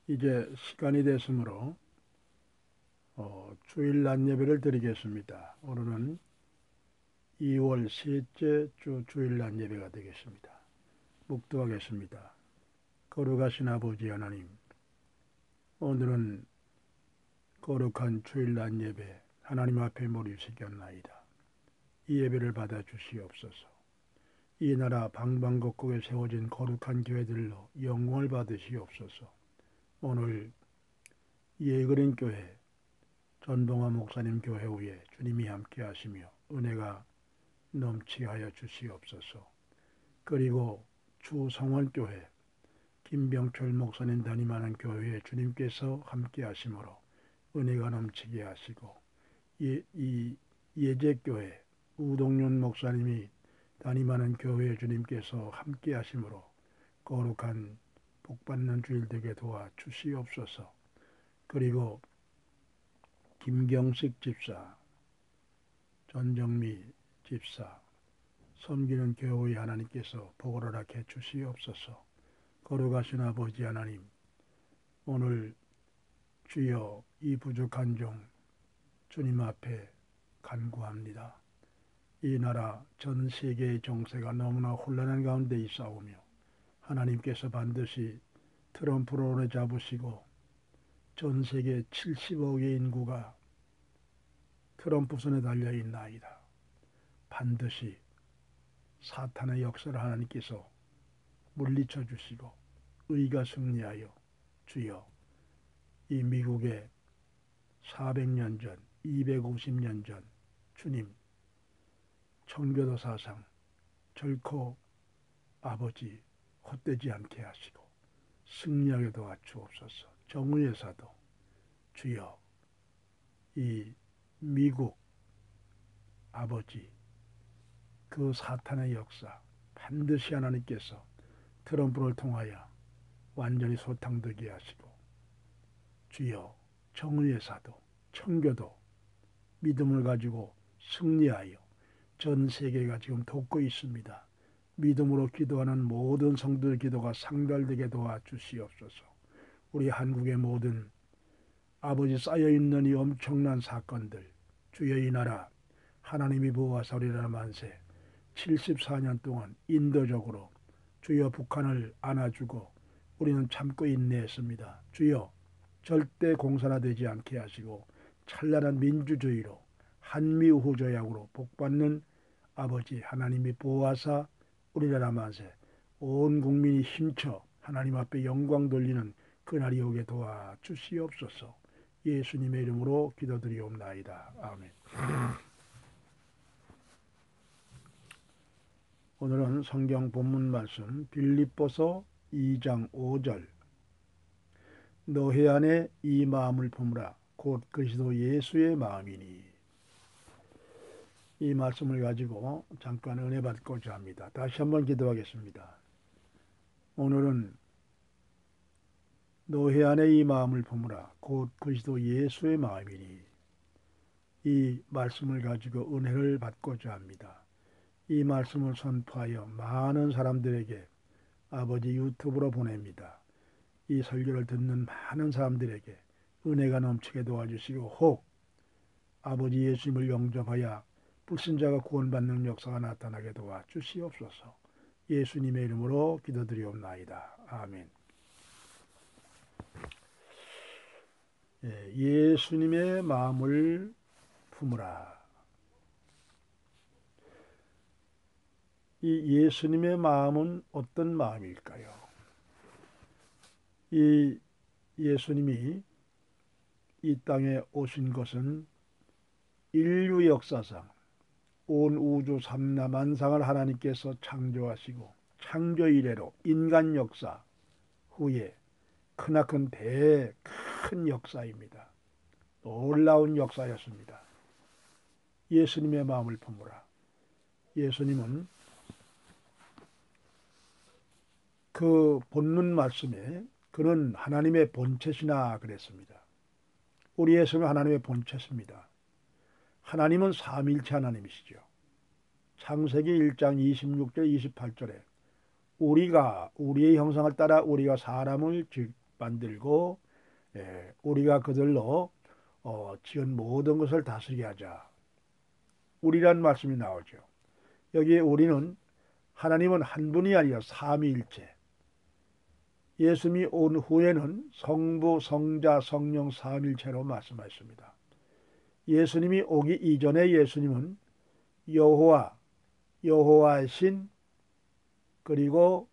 이제 시간이 됐으므로 주일 낮 예배를 드리겠습니다. 오늘은 2월 셋째 주 주일 낮 예배가 되겠습니다. 묵도하겠습니다. 거룩하신 아버지 하나님, 오늘은 거룩한 주일 낮 예배 하나님 앞에 모리시켰나이다. 이 예배를 받아 주시옵소서. 이 나라 방방곡곡에 세워진 거룩한 교회들로 영광을 받으시옵소서. 오늘 예그린 교회 전동화 목사님 교회 후에 주님이 함께 하시며 은혜가 넘치게 하여 주시옵소서. 그리고 주성원교회 김병철 목사님 담임하는 교회에 주님께서 함께 하심으로 은혜가 넘치게 하시고, 이 예제교회 우동윤 목사님이 담임하는 교회에 주님께서 함께 하심으로 거룩한 복받는 주일 되게 도와 주시옵소서. 그리고 김경식 집사, 전정미 집사 섬기는 교회의 하나님께서 복을 허락해 주시옵소서. 거룩하신 아버지 하나님, 오늘 주여 이 부족한 종 주님 앞에 간구합니다. 이 나라 전 세계의 정세가 너무나 혼란한 가운데 있사오며 하나님께서 반드시 트럼프를 오래 잡으시고 전 세계 70억의 인구가 트럼프 손에 달려있나이다. 반드시 사탄의 역사를 하나님께서 물리쳐 주시고 의가 승리하여 주여 이 미국의 400년 전, 250년 전 주님 청교도 사상 결코 아버지 헛되지 않게 하시고 승리하게 도와주옵소서. 정의의 사도 주여 이 미국 아버지 그 사탄의 역사 반드시 하나님께서 트럼프를 통하여 완전히 소탕되게 하시고 주여 정의의 사도 청교도 믿음을 가지고 승리하여 전 세계가 지금 돕고 있습니다. 믿음으로 기도하는 모든 성도의 기도가 상달되게 도와주시옵소서. 우리 한국의 모든 아버지 쌓여있는 이 엄청난 사건들 주여 이 나라 하나님이 보호하사 우리나라 만세 74년 동안 인도적으로 주여 북한을 안아주고 우리는 참고 인내했습니다. 주여 절대 공산화되지 않게 하시고 찬란한 민주주의로 한미우호조약으로 복받는 아버지 하나님이 보호하사 우리나라 만세 온 국민이 힘쳐 하나님 앞에 영광 돌리는 그날이 오게 도와주시옵소서. 예수님의 이름으로 기도드리옵나이다. 아멘. 오늘은 성경 본문 말씀 빌립보서 2장 5절 너희 안에 이 마음을 품으라 곧 그리스도 예수의 마음이니. 이 말씀을 가지고 잠깐 은혜 받고자 합니다. 다시 한번 기도하겠습니다. 오늘은 너희 안에 이 마음을 품으라 곧 그리스도 예수의 마음이니. 이 말씀을 가지고 은혜를 받고자 합니다. 이 말씀을 선포하여 많은 사람들에게 아버지 유튜브로 보냅니다. 이 설교를 듣는 많은 사람들에게 은혜가 넘치게 도와주시고 혹 아버지 예수님을 영접하여 불신자가 구원받는 역사가 나타나게 도와주시옵소서. 예수님의 이름으로 기도드리옵나이다. 아멘. 예수님의 마음을 품으라. 이 예수님의 마음은 어떤 마음일까요? 이 예수님이 이 땅에 오신 것은 인류 역사상 온 우주 삼라만상을 하나님께서 창조하시고 창조 이래로 인간 역사 후에 크나큰 큰 역사입니다. 놀라운 역사였습니다. 예수님의 마음을 품으라. 예수님은 그 본문 말씀에 그는 하나님의 본체시나 그랬습니다. 우리 예수님은 하나님의 본체십니다. 하나님은 삼위일체 하나님이시죠. 창세기 1장 26절 28절에 우리가 우리의 형상을 따라 우리가 사람을 만들고 우리가 그들로 지은 모든 것을 다스리게 하자. 우리란 말씀이 나오죠. 여기에 우리는 하나님은 한 분이 아니라 삼위일체. 예수님이 온 후에는 성부, 성자, 성령 삼일체로 말씀하셨습니다. 예수님이 오기 이전에 예수님은 여호와, 여호와의 신, 그리고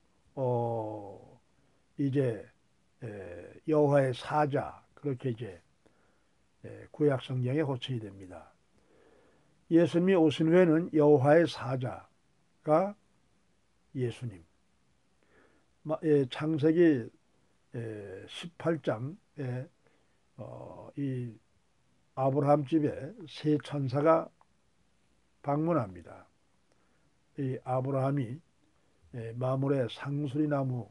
이제 여호와의 사자, 그렇게 이제 구약 성경에 호칭이 됩니다. 예수님이 오신 후에는 여호와의 사자가 예수님. 창세기 18장에 이 아브라함 집에 세 천사가 방문합니다. 이 아브라함이 마물의 상수리 나무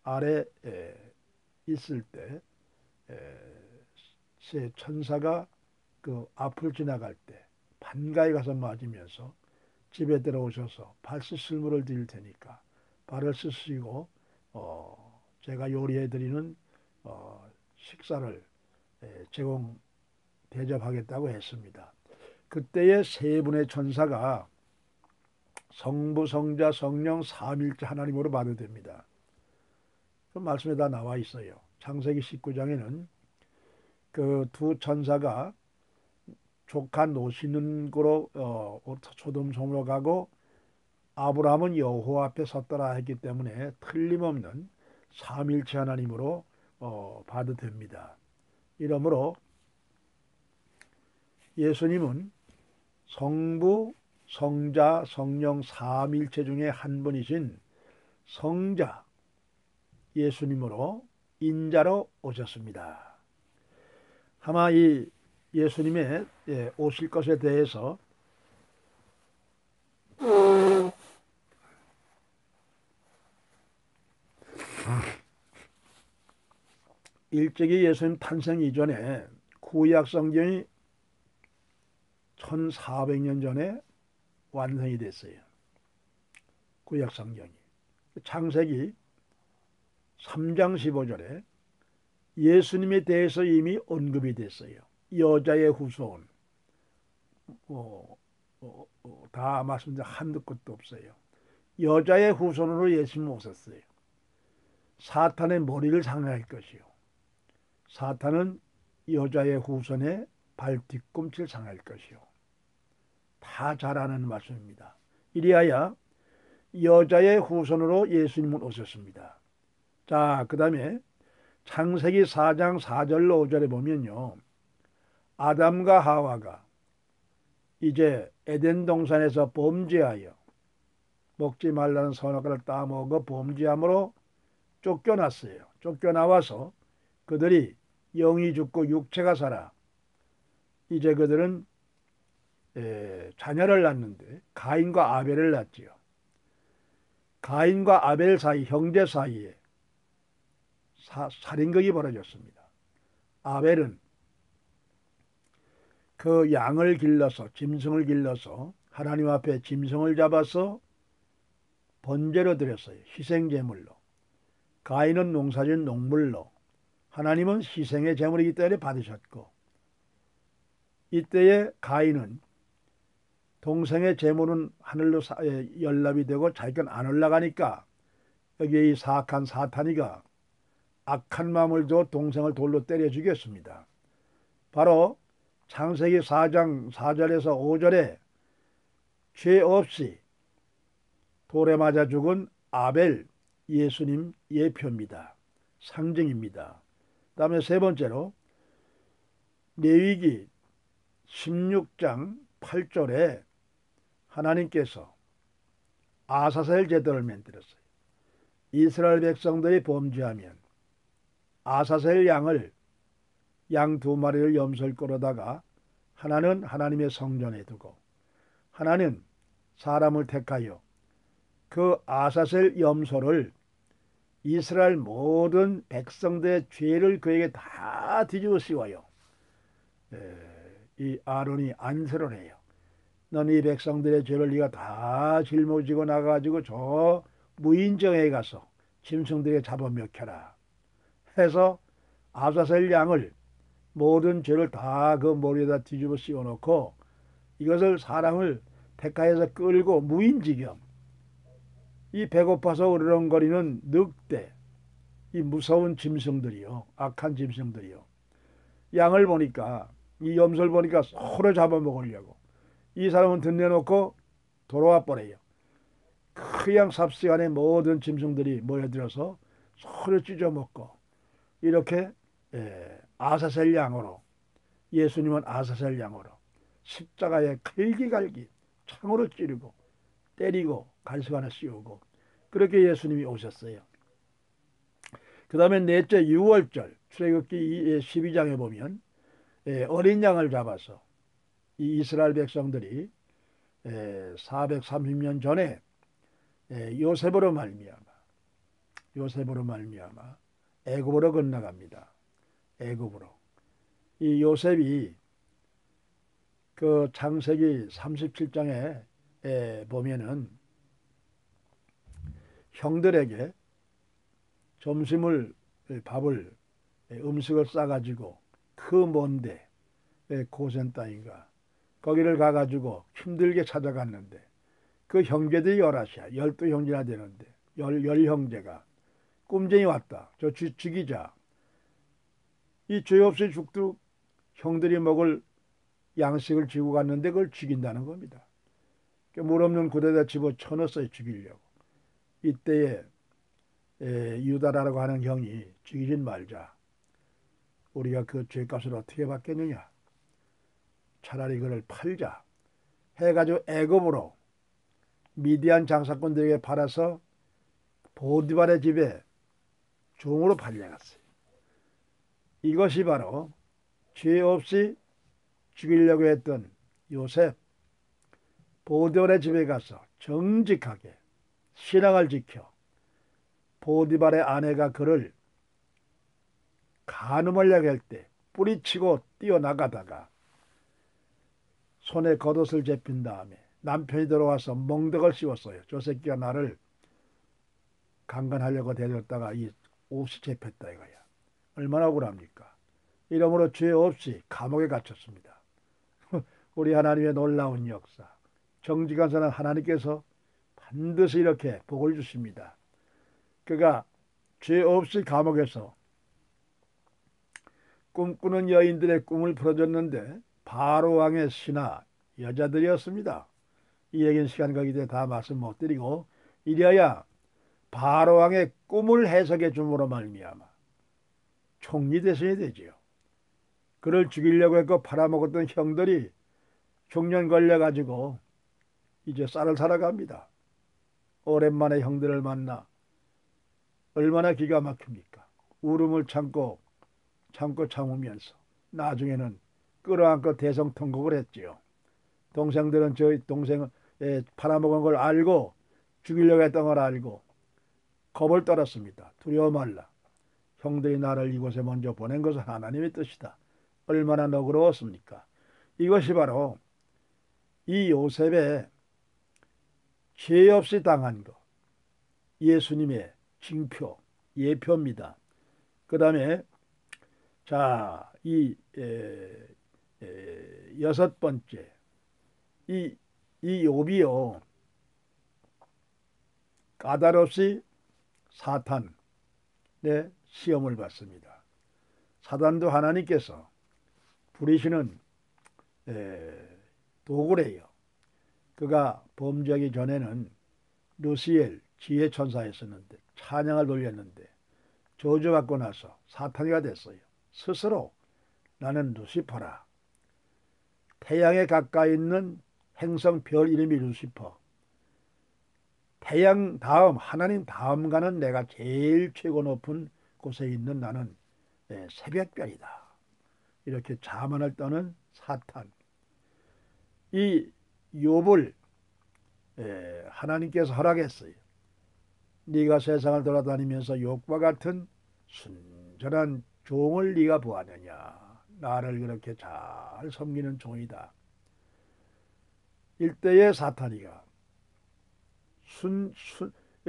아래 있을 때 세 천사가 그 앞을 지나갈 때 반가에 가서 맞으면서 집에 들어오셔서 발 씻을 물을 드릴 테니까 발을 씻으시고 제가 요리해 드리는 식사를 대접하겠다고 했습니다. 그때의 세 분의 천사가 성부, 성자, 성령 삼일째 하나님으로 받아들입니다. 그 말씀에 다 나와 있어요. 창세기 19장에는 그 두 천사가 조카 노시는 거로 소돔 성으로 가고 아브라함은 여호와 앞에 섰더라 했기 때문에 틀림없는 삼일체 하나님으로 받아들입니다. 이러므로 예수님은 성부, 성자, 성령 삼일체 중에 한 분이신 성자 예수님으로 인자로 오셨습니다. 아마 이 예수님의 오실 것에 대해서 일찍이 예수님 탄생 이전에 구약 성경이 1400년 전에 완성이 됐어요. 구약 성경이. 창세기 3장 15절에 예수님에 대해서 이미 언급이 됐어요. 여자의 후손. 다 말씀드린 한두 것도 없어요. 여자의 후손으로 예수님 오셨어요. 사탄의 머리를 상할 것이요. 사탄은 여자의 후손의 발 뒤꿈치를 상할 것이요. 다 잘 아는 말씀입니다. 이리하여 여자의 후손으로 예수님은 오셨습니다. 자, 그 다음에 창세기 4장 4절로 5절에 보면요. 아담과 하와가 이제 에덴 동산에서 범죄하여 먹지 말라는 선악과를 따먹어 범죄함으로 쫓겨났어요. 쫓겨나와서 그들이 영이 죽고 육체가 살아 이제 그들은 자녀를 낳는데 가인과 아벨을 낳지요. 가인과 아벨 사이 형제 사이에 살인극이 벌어졌습니다. 아벨은 그 양을 길러서 짐승을 길러서 하나님 앞에 짐승을 잡아서 번제로 드렸어요. 희생제물로. 가인은 농사진 농물로. 하나님은 희생의 제물이기 때문에 받으셨고 이때에 가인은 동생의 제물은 하늘로 연락이 되고 자기는 안 올라가니까 여기에 이 사악한 사탄이가 악한 마음을 줘 동생을 돌로 때려 죽였습니다. 바로 창세기 4장 4절에서 5절에 죄 없이 돌에 맞아 죽은 아벨 예수님 예표입니다. 상징입니다. 그 다음에 세 번째로 레위기 16장 8절에 하나님께서 아사셀 제도를 만들었어요. 이스라엘 백성들이 범죄하면 아사셀 양을 양 두 마리를 염소를 끌어다가 하나는 하나님의 성전에 두고 하나는 사람을 택하여 그 아사셀 염소를 이스라엘 모든 백성들의 죄를 그에게 다 뒤집어 씌워요. 이 아론이 안수를 해요. 넌 이 백성들의 죄를 네가 다 짊어지고 나가가지고 저 무인정에 가서 짐승들에게 잡아먹혀라. 해서 아사셀 양을 모든 죄를 다 그 머리에다 뒤집어 씌워놓고 이것을 사람을 백가에서 끌고 무인지경 이 배고파서 으르렁거리는 늑대 이 무서운 짐승들이요 악한 짐승들이요 양을 보니까 이 염소를 보니까 서로 잡아먹으려고 이 사람은 듣내놓고 돌아와 버려요. 그 양 삽시간에 모든 짐승들이 모여들어서 서로 찢어먹고 이렇게 아사셀 양으로 예수님은 아사셀 양으로 십자가에 갈기갈기 창으로 찌르고 때리고 갈수간에 씌우고 그렇게 예수님이 오셨어요. 그 다음에 넷째 유월절 출애굽기 12장에 보면 어린 양을 잡아서 이 이스라엘 백성들이 430년 전에 요셉으로 말미암아 애굽으로 건너갑니다. 애굽으로. 이 요셉이 그 창세기 37장에 보면은 형들에게 점심을 밥을 음식을 싸가지고 그 먼데 고센 땅인가 거기를 가가지고 힘들게 찾아갔는데 그 형제들이 여럿이야. 12형제나 되는데 열 형제가 꼼쟁이 왔다. 저 죽이자. 이 죄 없이 죽도록 형들이 먹을 양식을 쥐고 갔는데 그걸 죽인다는 겁니다. 물 없는 구덩이에다 집어 쳐넣었어요. 죽이려고. 이때에 유다라고 하는 형이 죽이진 말자. 우리가 그 죄값을 어떻게 받겠느냐. 차라리 그를 팔자. 해가지고 애굽으로 미디안 장사꾼들에게 팔아서 보디발의 집에 종으로 팔려갔어요. 이것이 바로 죄 없이 죽이려고 했던 요셉 보디발의 집에 가서 정직하게 신앙을 지켜 보디발의 아내가 그를 간음하려고 할 때 뿌리치고 뛰어나가다가 손에 겉옷을 잡힌 다음에 남편이 들어와서 멍덕을 씌웠어요. 저 새끼가 나를 강간하려고 대들었다가 이 옷이 잡혔다 이거야. 얼마나 억울합니까? 이러므로 죄 없이 감옥에 갇혔습니다. 우리 하나님의 놀라운 역사. 정직한 사람 하나님께서 반드시 이렇게 복을 주십니다. 그가 죄 없이 감옥에서 꿈꾸는 여인들의 꿈을 풀어줬는데 바로 왕의 신하 여자들이었습니다. 이 얘기는 시간 가기 때문에 다 말씀 못 드리고 이래야 바로 왕의 꿈을 해석해 줌으로 말미암아 총리 대신이 되지요. 그를 죽이려고 했고 팔아먹었던 형들이 흉년 걸려가지고 이제 쌀을 사러 갑니다. 오랜만에 형들을 만나 얼마나 기가 막힙니까? 울음을 참으면서 나중에는 끌어안고 대성통곡을 했지요. 동생들은 저희 동생을 팔아먹은 걸 알고 죽이려고 했던 걸 알고 겁을 떨었습니다. 두려워 말라. 형들이 나를 이곳에 먼저 보낸 것은 하나님의 뜻이다. 얼마나 너그러웠습니까? 이것이 바로 이 요셉의 죄 없이 당한 것, 예수님의 징표, 예표입니다. 그 다음에 자, 여섯 번째 이 욥이요 까다롭이 사탄의 시험을 받습니다. 사단도 하나님께서 부리시는 도구래요. 그가 범죄하기 전에는 루시엘 지혜 천사였었는데 찬양을 돌렸는데 저주받고 나서 사탄이가 됐어요. 스스로 나는 루시퍼라. 태양에 가까이 있는 행성 별 이름이 루시퍼. 태양 다음 하나님 다음 가는 내가 제일 최고 높은 곳에 있는 나는 새벽별이다. 이렇게 자만을 떠는 사탄. 이 욥을 하나님께서 허락했어요. 네가 세상을 돌아다니면서 욥과 같은 순전한 종을 네가 보았느냐. 나를 그렇게 잘 섬기는 종이다. 일대의 사탄이가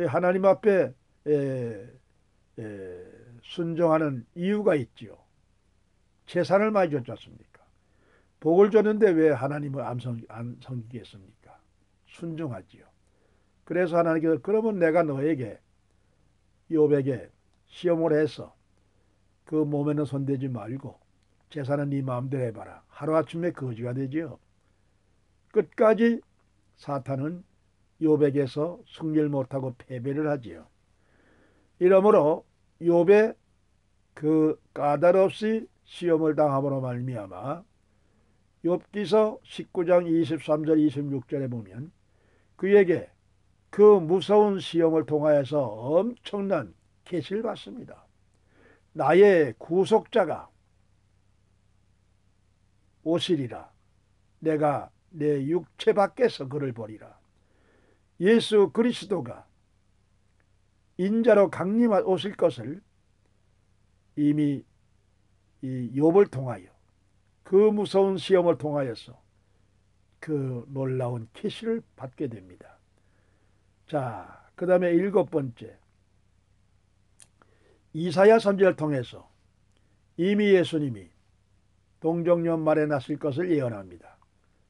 하나님 앞에 순종하는 이유가 있지요. 재산을 많이 줬지 않습니까? 복을 줬는데 왜 하나님을 안 섬기겠습니까? 순종하지요. 그래서 하나님께서 그러면 내가 너에게 욥에게 시험을 해서 그 몸에는 손대지 말고 재산은 네 마음대로 해봐라. 하루아침에 거지가 되지요. 끝까지 사탄은 욥에게서 승리를 못하고 패배를 하지요. 이러므로 욥의 그 까닭없이 시험을 당함으로 말미암아 욥기서 19장 23절 26절에 보면 그에게 그 무서운 시험을 통하여서 엄청난 계시를 받습니다. 나의 구속자가 오시리라. 내가 내 육체 밖에서 그를 보리라. 예수 그리스도가 인자로 강림하 오실 것을 이미 이 욥을 통하여 그 무서운 시험을 통하여서 그 놀라운 계시를 받게 됩니다. 자, 그 다음에 7번째, 이사야 선지자를 통해서 이미 예수님이 동정년 말에 나실 것을 예언합니다.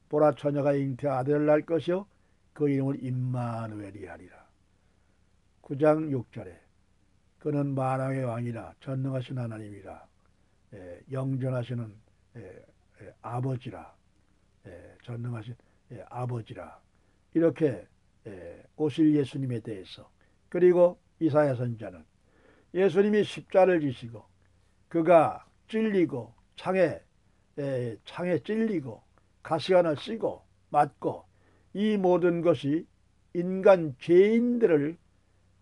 보라, 처녀가 잉태 아들을 낳을 것이요 그 이름을 임마누엘이 하리라. 9장 6절에 그는 만왕의 왕이라 전능하신 하나님이라 영전하시는 아버지라 전능하신 아버지라 이렇게 오실 예수님에 대해서, 그리고 이사야 선지자는 예수님이 십자를 지시고 그가 찔리고 창에 찔리고 가시관을 쓰고 맞고 이 모든 것이 인간 죄인들을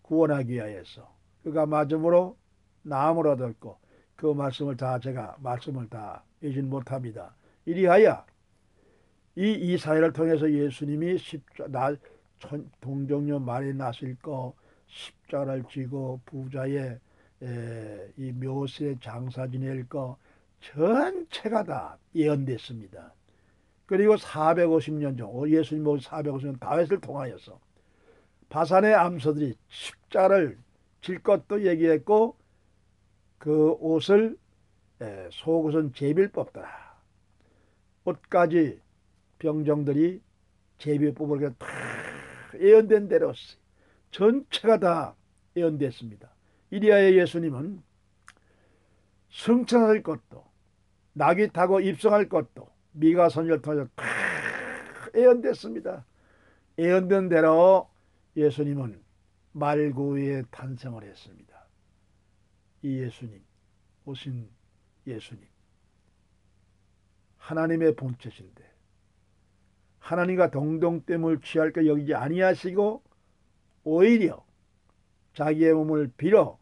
구원하기 위하여서 그가 맞음으로 나음을 얻었고 그 말씀을 제가 말씀을 다 읽진 못합니다. 이리하여 이 이사야를 통해서 예수님이 동정년 말에 나실 거 십자가를 지고 부자의 이 묘실에 장사 지낼 거 전체가 다 예언됐습니다. 그리고 450년 전 예수님 오신 450년 다윗을 통하여서 바산의 암소들이 십자가를 질 것도 얘기했고 그 옷을 속옷은 제비를 뽑더라. 옷까지 병정들이 제비 뽑을 다 예언된 대로 전체가 다 예언됐습니다. 이리하여 예수님은 승천할 것도 낙이 타고 입성할 것도 미가 선지자를 통해서 다 예언됐습니다. 예언된 대로 예수님은 말구에 탄생을 했습니다. 이 예수님, 오신 예수님, 하나님의 본체신데 하나님과 동등됨을 취할 것 여기지 아니하시고 오히려 자기의 몸을 빌어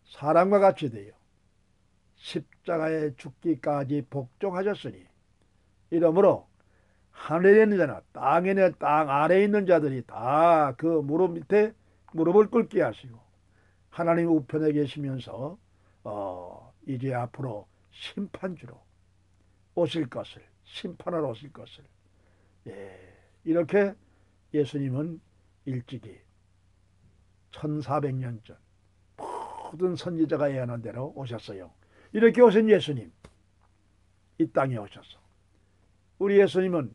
사람과 같이 되어 십자가에 죽기까지 복종하셨으니 이러므로 하늘에 있는 자나 땅에 있는 땅 아래에 있는 자들이 다 그 무릎 밑에 무릎을 꿇게 하시고 하나님 우편에 계시면서 이제 앞으로 심판주로 오실 것을, 심판하러 오실 것을 이렇게 예수님은 일찍이 1400년 전 모든 선지자가 예언한 대로 오셨어요. 이렇게 오신 예수님, 이 땅에 오셔서 우리 예수님은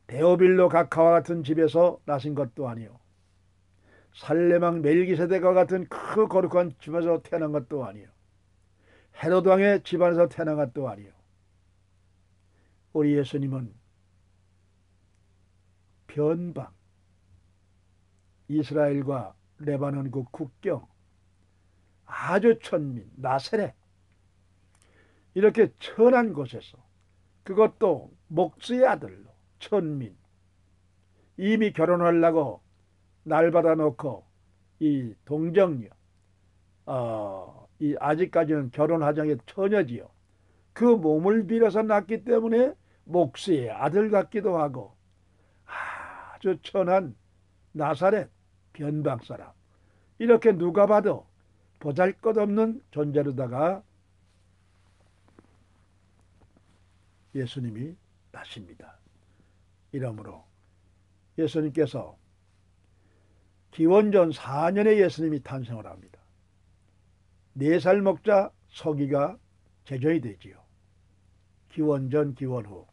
데오빌로 각하와 같은 집에서 나신 것도 아니요 살레망 멜기세덱과 같은 그 거룩한 집에서 태어난 것도 아니요 헤로드 왕의 집안에서 태어난 것도 아니요 우리 예수님은 변방 이스라엘과 레바논 그 국경 아주 천민 나세렛 이렇게 천한 곳에서 그것도 목수의 아들로 천민 이미 결혼하려고 날 받아놓고 이 동정녀 이 아직까지는 결혼하장의 처녀지요. 그 몸을 빌어서 낳기 때문에 목수의 아들 같기도 하고 아주 천한 나사렛 변방 사람 이렇게 누가 봐도 보잘것없는 존재로다가 예수님이 나십니다. 이러므로 예수님께서 기원전 4년에 예수님이 탄생을 합니다. 4살 먹자 서기가 제정이 되지요. 기원 전 기원 후.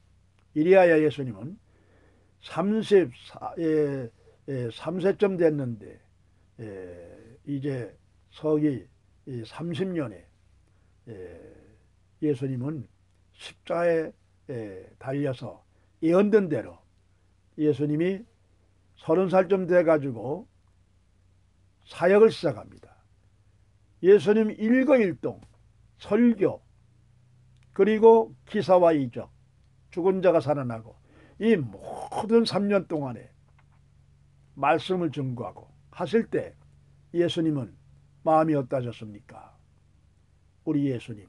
이리하여 예수님은 3세쯤 됐는데 이제 서기 30년에 예수님은 십자가에 달려서 예언된 대로 예수님이 30살쯤 돼가지고 사역을 시작합니다. 예수님 일거일동 설교 그리고 기사와 이적 죽은 자가 살아나고 이 모든 3년 동안에 말씀을 증거하고 하실 때 예수님은 마음이 어떠셨습니까? 우리 예수님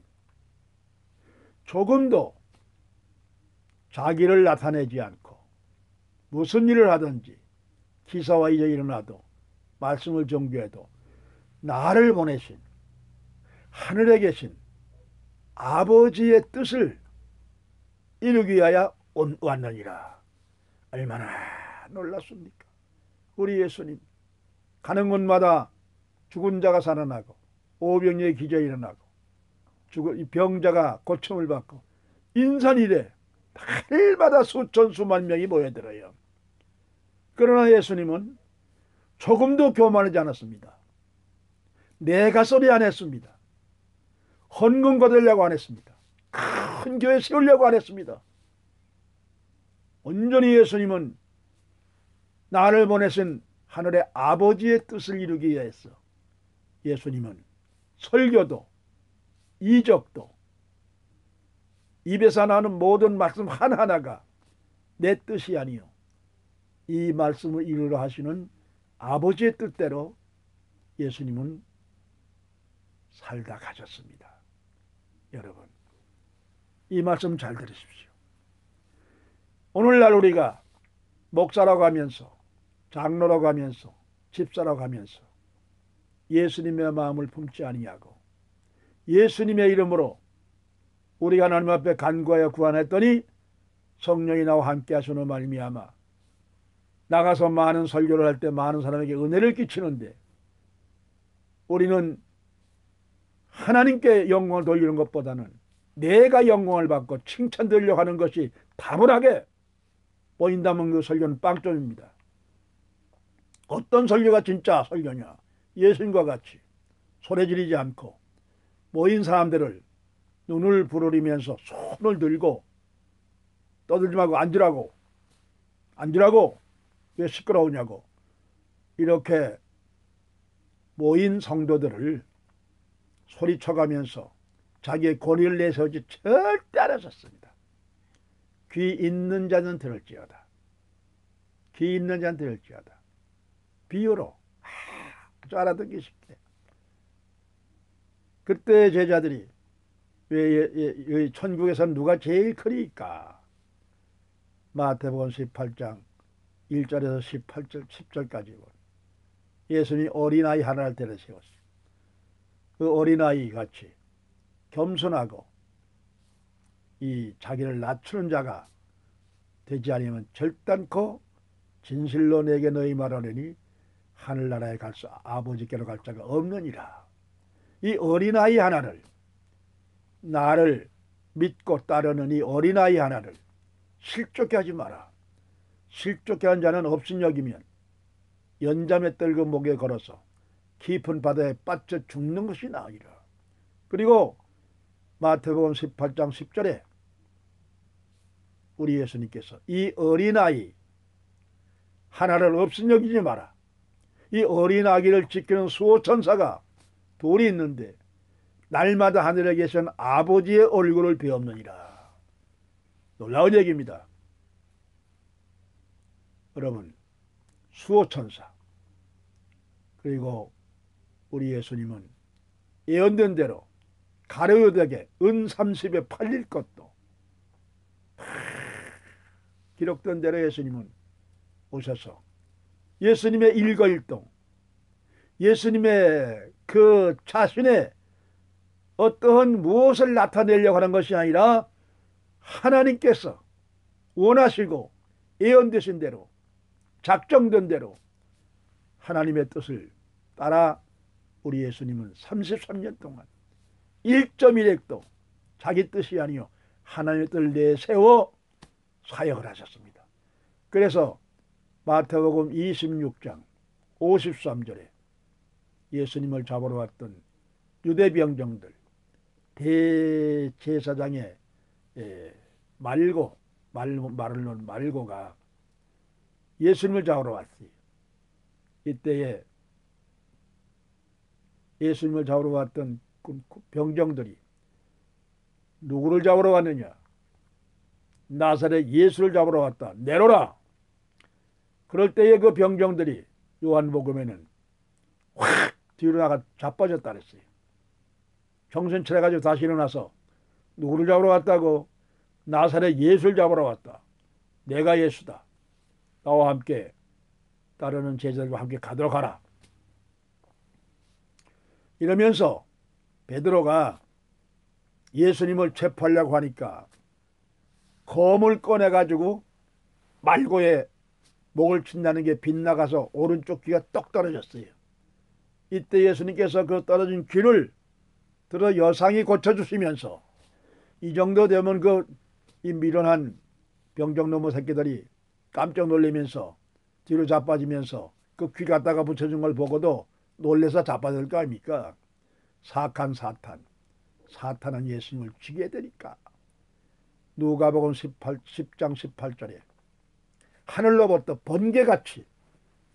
조금도 자기를 나타내지 않고 무슨 일을 하든지 기사와 이적이 일어나도 말씀을 전교해도 나를 보내신 하늘에 계신 아버지의 뜻을 이루기 위하여 왔느니라. 얼마나 놀랐습니까? 우리 예수님 가는 곳마다 죽은 자가 살아나고 오병이의 기적이 일어나고 병자가 고침을 받고 인산이래 날마다 수천 수만 명이 모여들어요. 그러나 예수님은 조금도 교만하지 않았습니다. 내가 소리 안 했습니다. 헌금 거두려고 안 했습니다. 큰 교회 세우려고 안 했습니다. 온전히 예수님은 나를 보내신 하늘의 아버지의 뜻을 이루기 위해서 예수님은 설교도 이적도 입에서 나오는 모든 말씀 하나하나가 내 뜻이 아니요 이 말씀을 이루려 하시는 아버지의 뜻대로 예수님은 살다 가셨습니다. 여러분 이 말씀 잘 들으십시오. 오늘날 우리가 목사라고 하면서 장로라고 하면서 집사라고 하면서 예수님의 마음을 품지 아니하고 예수님의 이름으로 우리가 하나님 앞에 간구하여 구원했더니 성령이 나와 함께 하시는 말미암아 나가서 많은 설교를 할 때 많은 사람에게 은혜를 끼치는데 우리는 하나님께 영광을 돌리는 것보다는 내가 영광을 받고 칭찬드리려고 하는 것이 다분하게 보인다면 그 설교는 빵점입니다. 어떤 설교가 진짜 설교냐? 예수님과 같이 소리 지르지 않고 모인 사람들을 눈을 부르리면서 손을 들고 떠들지 말고 앉으라고 왜 시끄러우냐고 이렇게 모인 성도들을 소리쳐가면서 자기의 권위를 내세우지 절대 않았었습니다. 귀 있는 자는 들을지어다. 귀 있는 자는 들을지어다. 비유로 아주 알아듣기 쉽게. 그때 제자들이 왜 천국에서는 누가 제일 크니까 마태복음 18장 1절에서 18절 10절까지 예수님이 어린아이 하나를 데려 세웠어요. 그 어린아이 같이 겸손하고 이 자기를 낮추는 자가 되지 않으면 절단코 진실로 내게 너희 말하려니 하늘나라에 갈 수 아버지께로 갈 자가 없느니라. 이 어린아이 하나를 나를 믿고 따르는 이 어린아이 하나를 실족해 하지 마라. 실족해 한 자는 업신여기면 연잠에 떨고 목에 걸어서 깊은 바다에 빠져 죽는 것이 나으리라. 그리고 마태복음 18장 10절에 우리 예수님께서 이 어린아이 하나를 업신여기지 마라. 이 어린아기를 지키는 수호천사가 둘이 있는데 날마다 하늘에 계신 아버지의 얼굴을 배웠느니라. 놀라운 얘기입니다. 여러분 수호천사 그리고 우리 예수님은 예언된 대로 가룟유다에게 은 30에 팔릴 것도 기록된 대로 예수님은 오셔서 예수님의 일거일동 예수님의 그 자신의 어떠한 무엇을 나타내려고 하는 것이 아니라 하나님께서 원하시고 예언되신 대로 작정된 대로 하나님의 뜻을 따라 우리 예수님은 33년 동안 1.1핵도 자기 뜻이 아니요 하나님의 뜻을 내세워 사역을 하셨습니다. 그래서 마태복음 26장 53절에 예수님을 잡으러 왔던 유대 병정들 대제사장의 말고가 예수님을 잡으러 왔어요. 이때에 예수님을 잡으러 왔던 그 병정들이 누구를 잡으러 왔느냐? 나사렛 예수를 잡으러 왔다. 내놓으라. 그럴 때에 그 병정들이 요한복음에는 확 뒤로 나가 자빠졌다 그랬어요. 정신 차려가지고 다시 일어나서 누구를 잡으러 왔다고? 나사렛 예수를 잡으러 왔다. 내가 예수다. 나와 함께 따르는 제자들과 함께 가도록 하라. 이러면서 베드로가 예수님을 체포하려고 하니까 검을 꺼내가지고 말고의 목을 친다는 게 빗나가서 오른쪽 귀가 떡 떨어졌어요. 이때 예수님께서 그 떨어진 귀를 들어 여상히 고쳐주시면서 이 정도 되면 이 미련한 병정노무 새끼들이 깜짝 놀라면서 뒤로 자빠지면서 그 귀 갖다가 붙여준 걸 보고도 놀래서 자빠질 거 아닙니까? 사악한 사탄. 사탄은 예수님을 죽여야 되니까. 누가복음 10장 18절에 하늘로부터 번개같이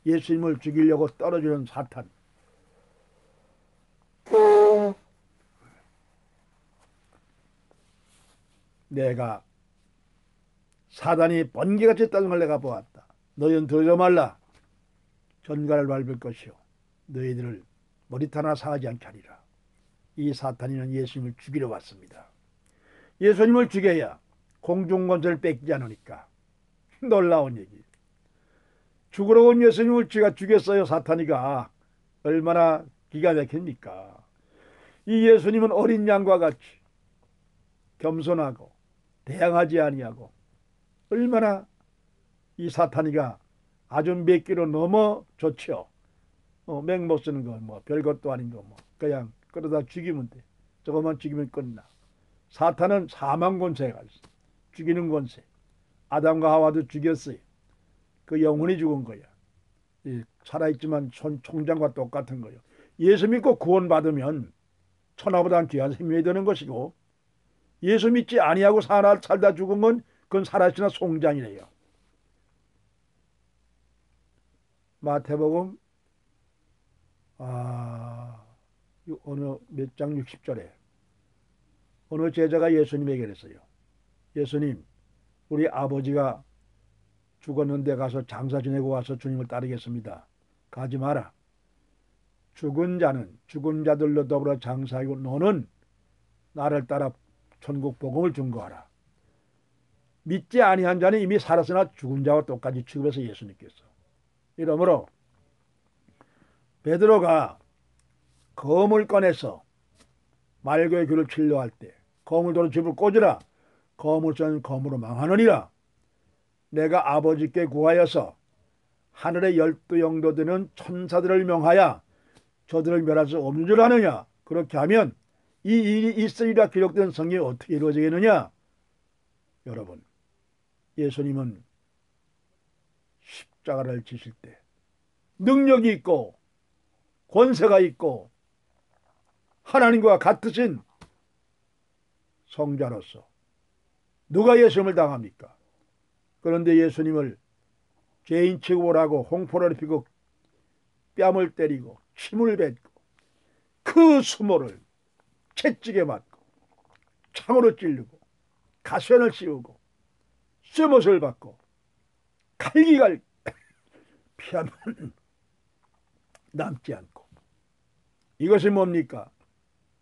예수님을 죽이려고 떨어지는 사탄. 내가 사단이 번개같이 떠는 걸 내가 보았다. 너희는 들어져 말라. 전갈을 밟을 것이요 너희들을 머리털 하나 상하지 않게 하리라. 이 사탄이는 예수님을 죽이러 왔습니다. 예수님을 죽여야 공중권세를 뺏기지 않으니까. 놀라운 얘기. 죽으러 온 예수님을 제가 죽였어요. 사탄이가. 얼마나 기가 막힙니까? 이 예수님은 어린 양과 같이 겸손하고 대항하지 아니하고 얼마나 이 사탄이가 아주 몇 킬로 넘어 좋죠. 맹못 쓰는 거 뭐 별것도 아닌 거 뭐 그냥 그러다 죽이면 돼. 저것만 죽이면 끝나. 사탄은 사망 권세가 있어. 죽이는 권세. 아담과 하와도 죽였어요. 그 영혼이 죽은 거야. 살아있지만 총장과 똑같은 거예요. 예수 믿고 구원받으면 천하보다 귀한 생명이 되는 것이고 예수 믿지 아니하고 살다 죽으면 그건 살아있으나 송장이래요. 마태복음 어느 몇 장 60절에 어느 제자가 예수님에게 그랬어요. 예수님, 우리 아버지가 죽었는데 가서 장사 지내고 와서 주님을 따르겠습니다. 가지 마라. 죽은 자는 죽은 자들로 더불어 장사하고 너는 나를 따라 천국 복음을 증거하라. 믿지 아니한 자는 이미 살았으나 죽은 자와 똑같이 취급해서 예수님께서. 이러므로 베드로가 검을 꺼내서 말고의 귀를 치려 할 때 검을 들어 집을 꽂으라. 검을 쏘는 검으로 망하느니라. 내가 아버지께 구하여서 하늘의 12영도 되는 천사들을 명하여 저들을 멸할 수 없는 줄 아느냐. 그렇게 하면 이 일이 있으리라 기록된 성경이 어떻게 이루어지겠느냐. 여러분, 예수님은 십자가를 지실 때 능력이 있고 권세가 있고 하나님과 같으신 성자로서 누가 예수님을 당합니까? 그런데 예수님을 죄인 취급을 하고 홍포를 피고 뺨을 때리고 침을 뱉고 그 수모를 채찍에 맞고 창으로 찌르고 가시관을 씌우고 쇠못을 받고 칼기갈 피하면 남지 않고 이것이 뭡니까?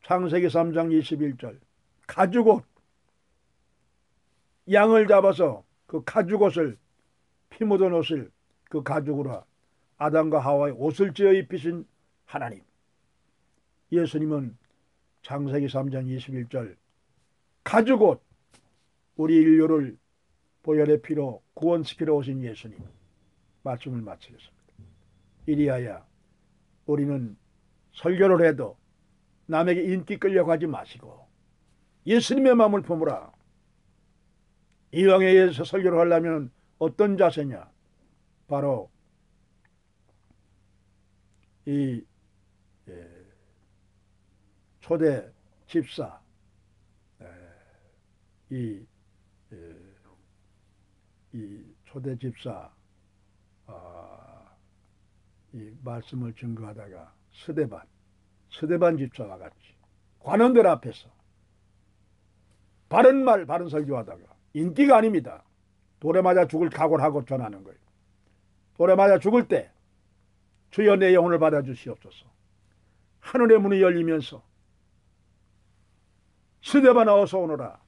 창세기 3장 21절 가죽옷 양을 잡아서 그 가죽옷을 피 묻은 옷을 그 가죽으로 아담과 하와의 옷을 지어 입히신 하나님. 예수님은 창세기 3장 21절 가죽옷 우리 인류를 보혈의 피로 구원시키러 오신 예수님 말씀을 마치겠습니다. 이리하여 우리는 설교를 해도 남에게 인기 끌려가지 마시고 예수님의 마음을 품으라. 이왕에 의해서 설교를 하려면 어떤 자세냐? 바로 이 초대 집사, 이, 이 초대 집사, 이 말씀을 증거하다가 스데반 집사와 같이 관원들 앞에서 바른 말, 바른 설교하다가 인기가 아닙니다. 돌에 맞아 죽을 각오를 하고 전하는 거예요. 돌에 맞아 죽을 때 주여 내 영혼을 받아주시옵소서. 하늘의 문이 열리면서 스데반아 어서 오너라.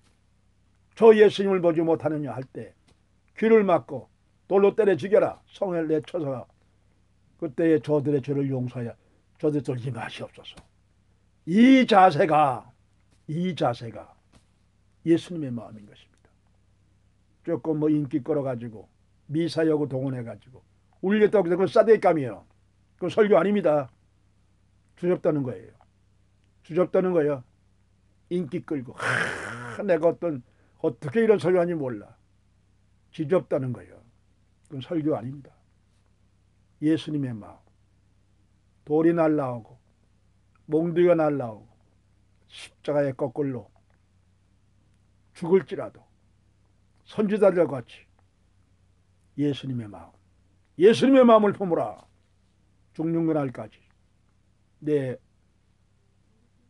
저 예수님을 보지 못하느냐 할 때 귀를 막고 돌로 때려 죽여라. 성을 내쳐서 그때에 저들의 죄를 용서하여 저들을 임하시옵소서. 이 자세가 예수님의 마음인 것입니다. 조금 뭐 인기 끌어가지고 미사여구 동원해가지고 울렸다고 해서 그건 싸대감이에요. 그건 설교 아닙니다. 주접다는 거예요. 주접다는 거예요. 인기 끌고 내가 어떻게 이런 설교하는지 몰라. 지접다는 거예요. 그건 설교 아닙니다. 예수님의 마음. 돌이 날라오고 몽둥이가 날라오고 십자가의 거꾸로 죽을지라도 선지자들과 같이 예수님의 마음을 품으라. 죽는 그날까지. 내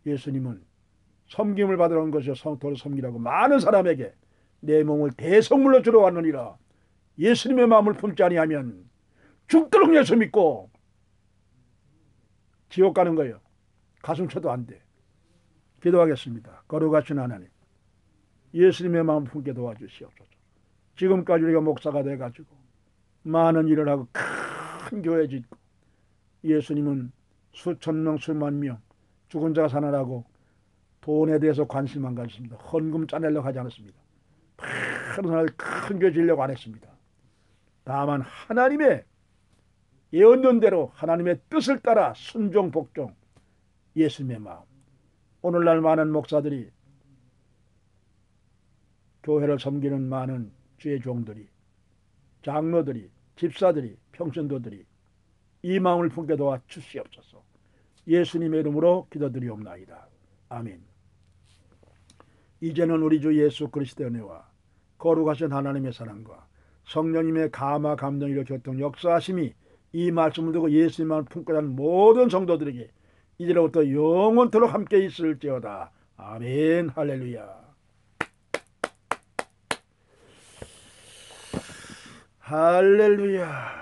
예수님은 섬김을 받으러 온 것이요 성도를 섬기라고 많은 사람에게 내 몸을 대성물로 주러 왔느니라. 예수님의 마음을 품지 아니하면 죽도록 예수 믿고 지옥 가는 거예요. 가슴 쳐도 안 돼. 기도하겠습니다. 거룩하신 하나님, 예수님의 마음 품게 도와주시옵소서. 지금까지 우리가 목사가 돼가지고 많은 일을 하고 큰 교회 짓고 예수님은 수천 명 수만 명 죽은 자가 살아나고 돈에 대해서 관심만 가졌습니다. 헌금 짜내려고 하지 않았습니다. 큰 교회 지으려고 안 했습니다. 다만 하나님의 예언전대로 하나님의 뜻을 따라 순종 복종 예수님의 마음. 오늘날 많은 목사들이 교회를 섬기는 많은 주의 종들이 장로들이 집사들이 평신도들이 이 마음을 품게 도와 주시옵소서. 예수님의 이름으로 기도드리옵나이다. 아멘. 이제는 우리 주 예수 그리스도의 은혜와 거룩하신 하나님의 사랑과 성령님의 감화 감동이로 교통 역사하심이 이 말씀을 듣고 예수님만 품고 사는 모든 성도들에게 이제로부터 영원토록 함께 있을지어다. 아멘. 할렐루야. 할렐루야.